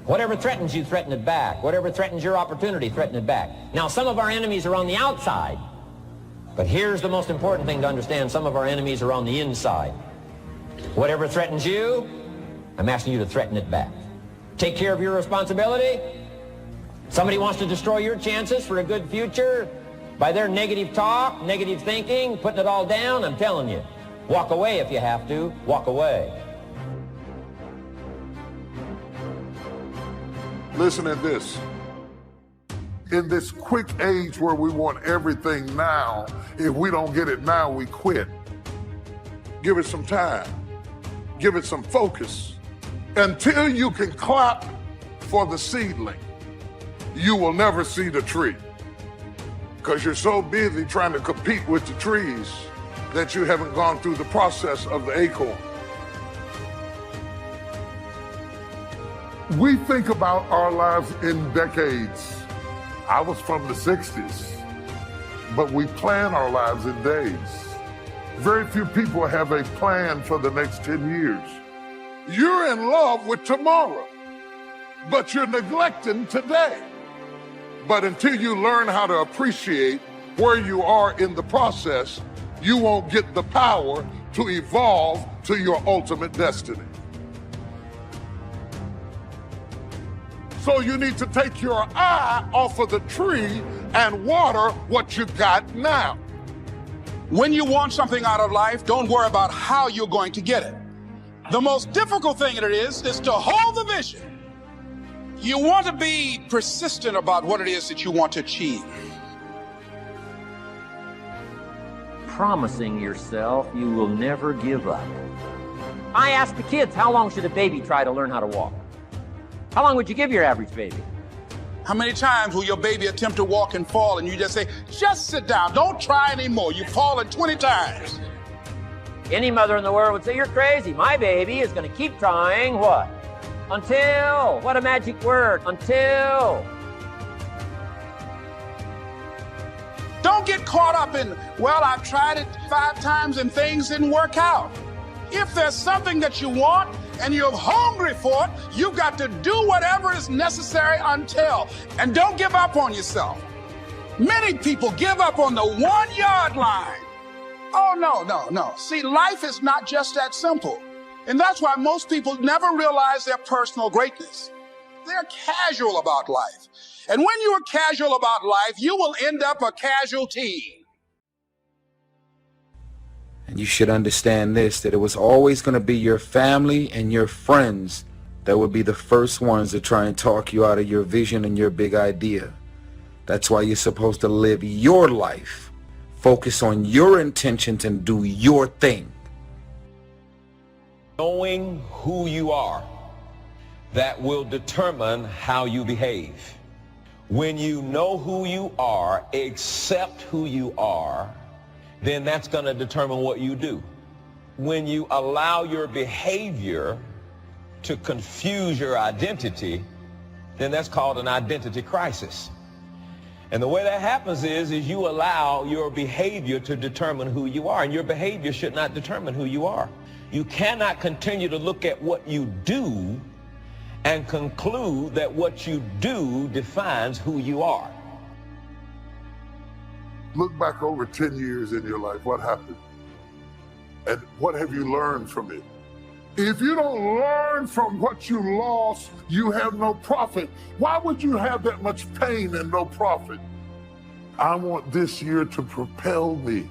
Whatever threatens you, threaten it back. Whatever threatens your opportunity, threaten it back. Now, some of our enemies are on the outside, but here's the most important thing to understand. Some of our enemies are on the inside. Whatever threatens you, I'm asking you to threaten it back. Take care of your responsibility. Somebody wants to destroy your chances for a good future by their negative talk, negative thinking, putting it all down. I'm telling you, walk away if you have to. Walk away. Listen at this. In this quick age where we want everything now, if we don't get it now, we quit. Give it some time. Give it some focus. Until you can clap for the seedling, you will never see the tree. Because you're so busy trying to compete with the trees that you haven't gone through the process of the acorn. We think about our lives in decades. I was from the 60s, but we plan our lives in days. Very few people have a plan for the next 10 years. You're in love with tomorrow, but you're neglecting today. But until you learn how to appreciate where you are in the process, you won't get the power to evolve to your ultimate destiny. So you need to take your eye off of the tree and water what you got now. When you want something out of life, don't worry about how you're going to get it. The most difficult thing it is to hold the vision. You want to be persistent about what it is that you want to achieve. Promising yourself you will never give up. I ask the kids, how long should a baby try to learn how to walk? How long would you give your average baby? How many times will your baby attempt to walk and fall and you just say, just sit down, don't try anymore. You've fallen 20 times. Any mother in the world would say, you're crazy. My baby is going to keep trying what? Until. What a magic word. Until. Don't get caught up in, well, I've tried it 5 times and things didn't work out. If there's something that you want and you're hungry for it, you've got to do whatever is necessary until. And don't give up on yourself. Many people give up on the 1-yard line. Oh, no. See, life is not just that simple. And that's why most people never realize their personal greatness. They're casual about life. And when you are casual about life, you will end up a casualty. And you should understand this, that it was always going to be your family and your friends that would be the first ones to try and talk you out of your vision and your big idea. That's why you're supposed to live your life, focus on your intentions and do your thing. Knowing who you are, that will determine how you behave. When you know who you are, accept who you are, then that's going to determine what you do. When you allow your behavior to confuse your identity, then that's called an identity crisis. And the way that happens is you allow your behavior to determine who you are, and your behavior should not determine who you are. You cannot continue to look at what you do and conclude that what you do defines who you are. Look back over 10 years in your life. What happened? And what have you learned from it? If you don't learn from what you lost, you have no profit. Why would you have that much pain and no profit? I want this year to propel me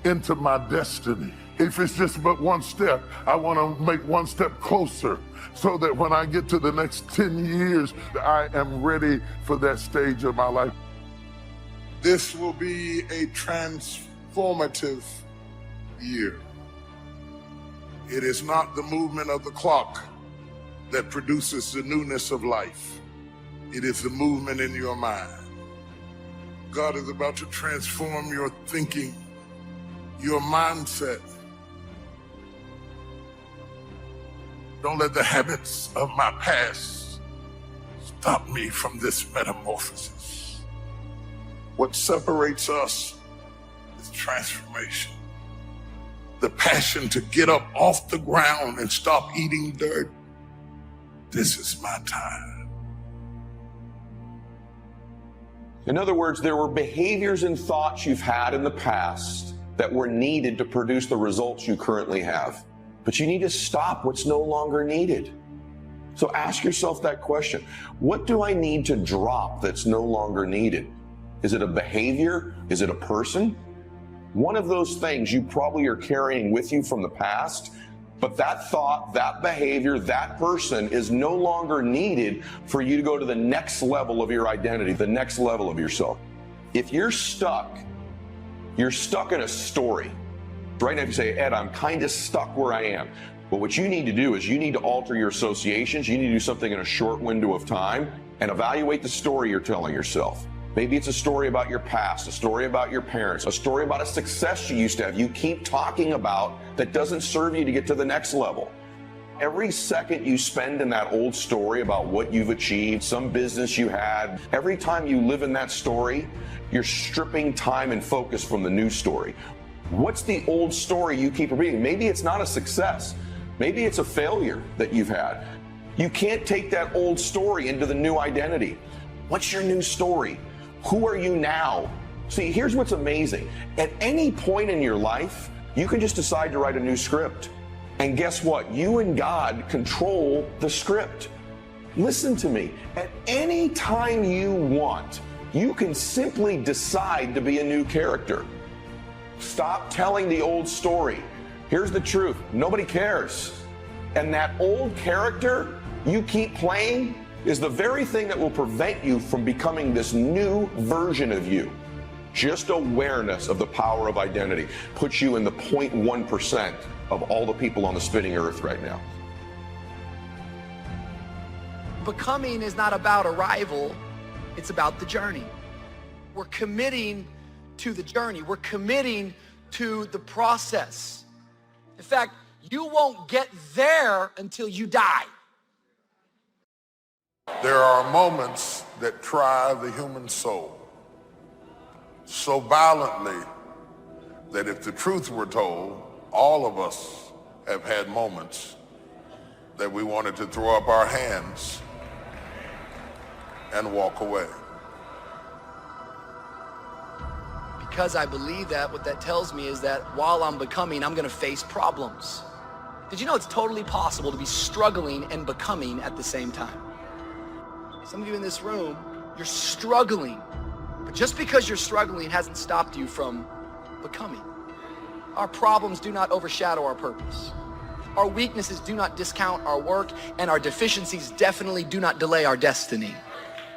into my destiny. If it's just but one step, I want to make one step closer so that when I get to the next 10 years, I am ready for that stage of my life. This will be a transformative year. It is not the movement of the clock that produces the newness of life. It is the movement in your mind. God is about to transform your thinking, your mindset. Don't let the habits of my past stop me from this metamorphosis. What separates us is transformation. The passion to get up off the ground and stop eating dirt. This is my time. In other words, there were behaviors and thoughts you've had in the past that were needed to produce the results you currently have. But you need to stop what's no longer needed. So ask yourself that question. What do I need to drop that's no longer needed? Is it a behavior? Is it a person? One of those things you probably are carrying with you from the past, but that thought, that behavior, that person is no longer needed for you to go to the next level of your identity, the next level of yourself. If you're stuck in a story. Right now, if you say, Ed, I'm kind of stuck where I am. Well, what you need to do is you need to alter your associations. You need to do something in a short window of time and evaluate the story you're telling yourself. Maybe it's a story about your past, a story about your parents, a story about a success you used to have. You keep talking about that doesn't serve you to get to the next level. Every second you spend in that old story about what you've achieved, some business you had, every time you live in that story, you're stripping time and focus from the new story. What's the old story you keep repeating? Maybe it's not a success. Maybe it's a failure that you've had. You can't take that old story into the new identity. What's your new story? Who are you now? See, here's what's amazing. At any point in your life, you can just decide to write a new script. And guess what? You and God control the script. Listen to me. At any time you want, you can simply decide to be a new character. Stop telling the old story. Here's the truth. Nobody cares. And that old character you keep playing is the very thing that will prevent you from becoming this new version of you. Just awareness of the power of identity puts you in the 0.1% of all the people on the spinning earth right now. Becoming is not about arrival, it's about the journey. We're committing to the journey. We're committing to the process. In fact, you won't get there until you die. There are moments that try the human soul so violently that if the truth were told, all of us have had moments that we wanted to throw up our hands and walk away. Because I believe that, what that tells me is that while I'm becoming, I'm gonna face problems. Did you know it's totally possible to be struggling and becoming at the same time? Some of you in this room, you're struggling, but just because you're struggling hasn't stopped you from becoming. Our problems do not overshadow our purpose. Our weaknesses do not discount our work, and our deficiencies definitely do not delay our destiny.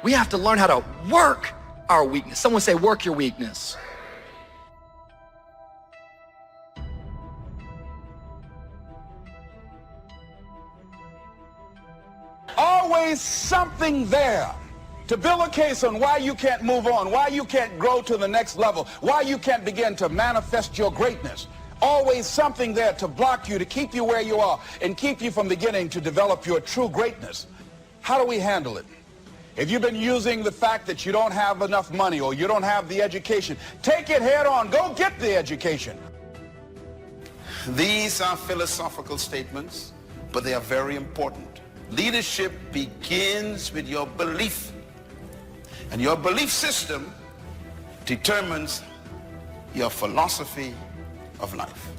We have to learn how to work our weakness. Someone say, work your weakness. Always something there to build a case on why you can't move on, why you can't grow to the next level, why you can't begin to manifest your greatness. Always something there to block you, to keep you where you are, and keep you from beginning to develop your true greatness. How do we handle it? If you've been using the fact that you don't have enough money or you don't have the education, take it head on. Go get the education. These are philosophical statements, but they are very important. Leadership begins with your belief, and your belief system determines your philosophy of life.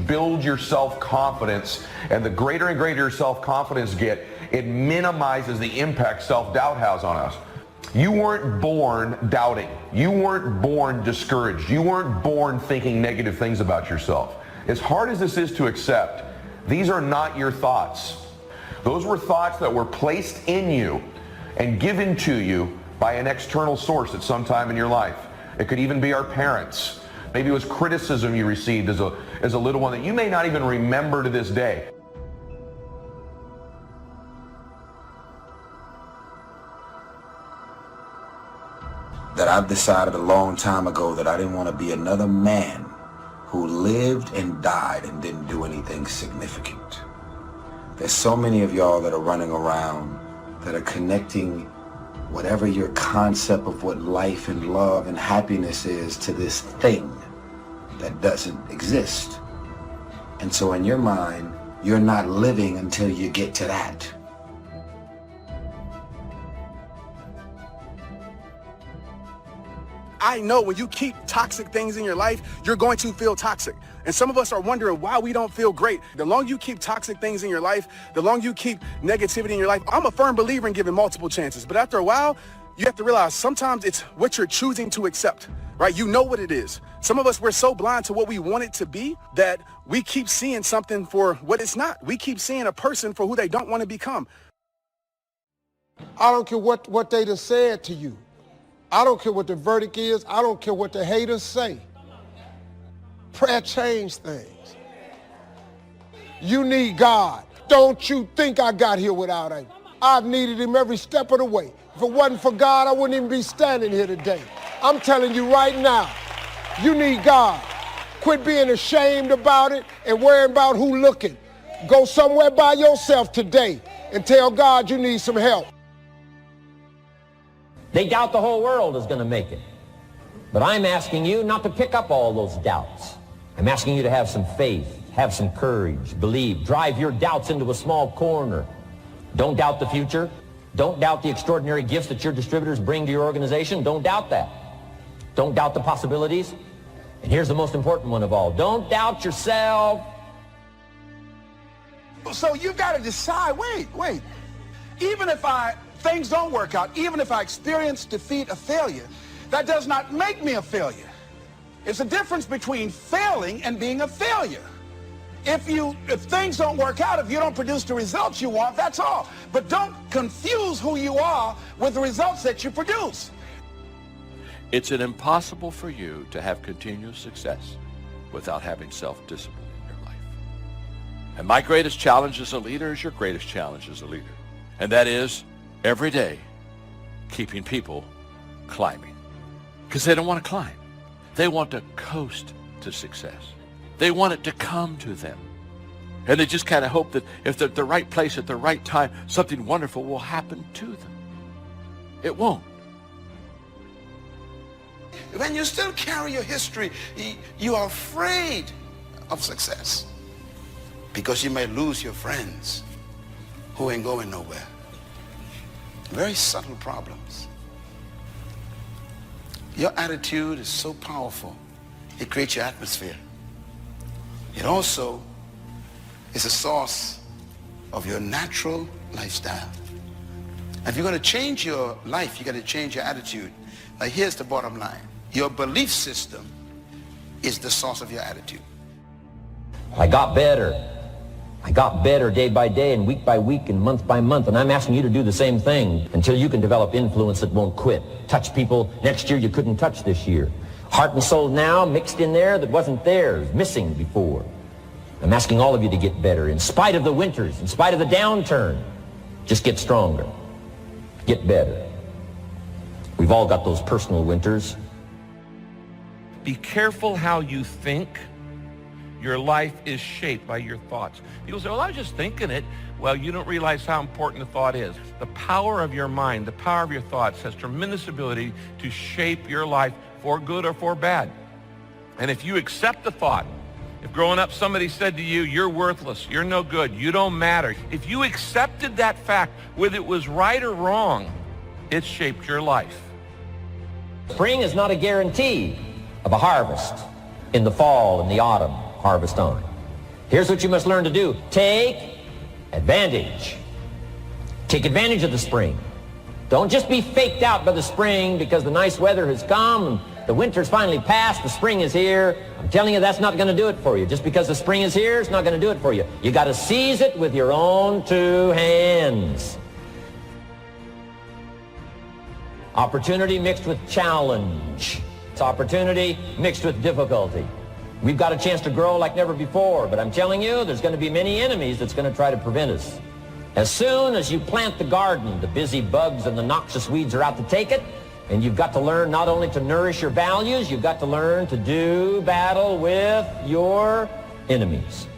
Build your self-confidence, and the greater and greater your self-confidence get, it minimizes the impact self-doubt has on us. You weren't born doubting. You weren't born discouraged. You weren't born thinking negative things about yourself. As hard as this is to accept, these are not your thoughts. Those were thoughts that were placed in you and given to you by an external source at some time in your life. It could even be our parents. Maybe it was criticism you received as a little one that you may not even remember to this day. That I've decided a long time ago that I didn't want to be another man who lived and died and didn't do anything significant. There's so many of y'all that are running around that are connecting whatever your concept of what life and love and happiness is to this thing that doesn't exist. And so in your mind, you're not living until you get to that. I know when you keep toxic things in your life, you're going to feel toxic. And some of us are wondering why we don't feel great. The longer you keep toxic things in your life, the longer you keep negativity in your life. I'm a firm believer in giving multiple chances. But after a while, you have to realize sometimes it's what you're choosing to accept, right? You know what it is. Some of us, we're so blind to what we want it to be that we keep seeing something for what it's not. We keep seeing a person for who they don't want to become. I don't care what they done said to you. I don't care what the verdict is. I don't care what the haters say. Prayer changed things. You need God. Don't you think I got here without him. I've needed him every step of the way. If it wasn't for God, I wouldn't even be standing here today. I'm telling you right now, you need God. Quit being ashamed about it and worrying about who looking. Go somewhere by yourself today and tell God you need some help. They doubt the whole world is going to make it. But I'm asking you not to pick up all those doubts. I'm asking you to have some faith, have some courage, believe, drive your doubts into a small corner. Don't doubt the future. Don't doubt the extraordinary gifts that your distributors bring to your organization. Don't doubt that. Don't doubt the possibilities. And here's the most important one of all. Don't doubt yourself. So you've got to decide, wait. Even if things don't work out, even if I experience defeat or failure, that does not make me a failure. It's a difference between failing and being a failure. If things don't work out, if you don't produce the results you want, that's all. But don't confuse who you are with the results that you produce. It's impossible for you to have continuous success without having self-discipline in your life. And my greatest challenge as a leader is your greatest challenge as a leader. And that is every day keeping people climbing. Because they don't want to climb. They want to coast to success. They want it to come to them. And they just kind of hope that if they're at the right place at the right time, something wonderful will happen to them. It won't. When you still carry your history, you are afraid of success because you may lose your friends who ain't going nowhere. Very subtle problems. Your attitude is so powerful. It creates your atmosphere. It also is a source of your natural lifestyle. And if you're going to change your life, you got to change your attitude. Now here's the bottom line. Your belief system is the source of your attitude. I got better. I got better day by day and week by week and month by month, and I'm asking you to do the same thing until you can develop influence that won't quit. Touch people next year you couldn't touch this year. Heart and soul now mixed in there that wasn't theirs, missing before. I'm asking all of you to get better in spite of the winters, in spite of the downturn. Just get stronger. Get better. We've all got those personal winters. Be careful how you think. Your life is shaped by your thoughts. People say, well, I was just thinking it. Well, you don't realize how important the thought is. The power of your mind, the power of your thoughts has tremendous ability to shape your life for good or for bad. And if you accept the thought, if growing up somebody said to you, you're worthless, you're no good, you don't matter. If you accepted that fact, whether it was right or wrong, it shaped your life. Spring is not a guarantee of a harvest in the fall and the autumn. Harvest on. Here's what you must learn to do. Take advantage. Take advantage of the spring. Don't just be faked out by the spring because the nice weather has come and the winter's finally passed, the spring is here. I'm telling you, that's not going to do it for you. Just because the spring is here, it's not going to do it for you. You got to seize it with your own two hands. Opportunity mixed with challenge. It's opportunity mixed with difficulty. We've got a chance to grow like never before, but I'm telling you, there's going to be many enemies that's going to try to prevent us. As soon as you plant the garden, the busy bugs and the noxious weeds are out to take it, and you've got to learn not only to nourish your values, you've got to learn to do battle with your enemies.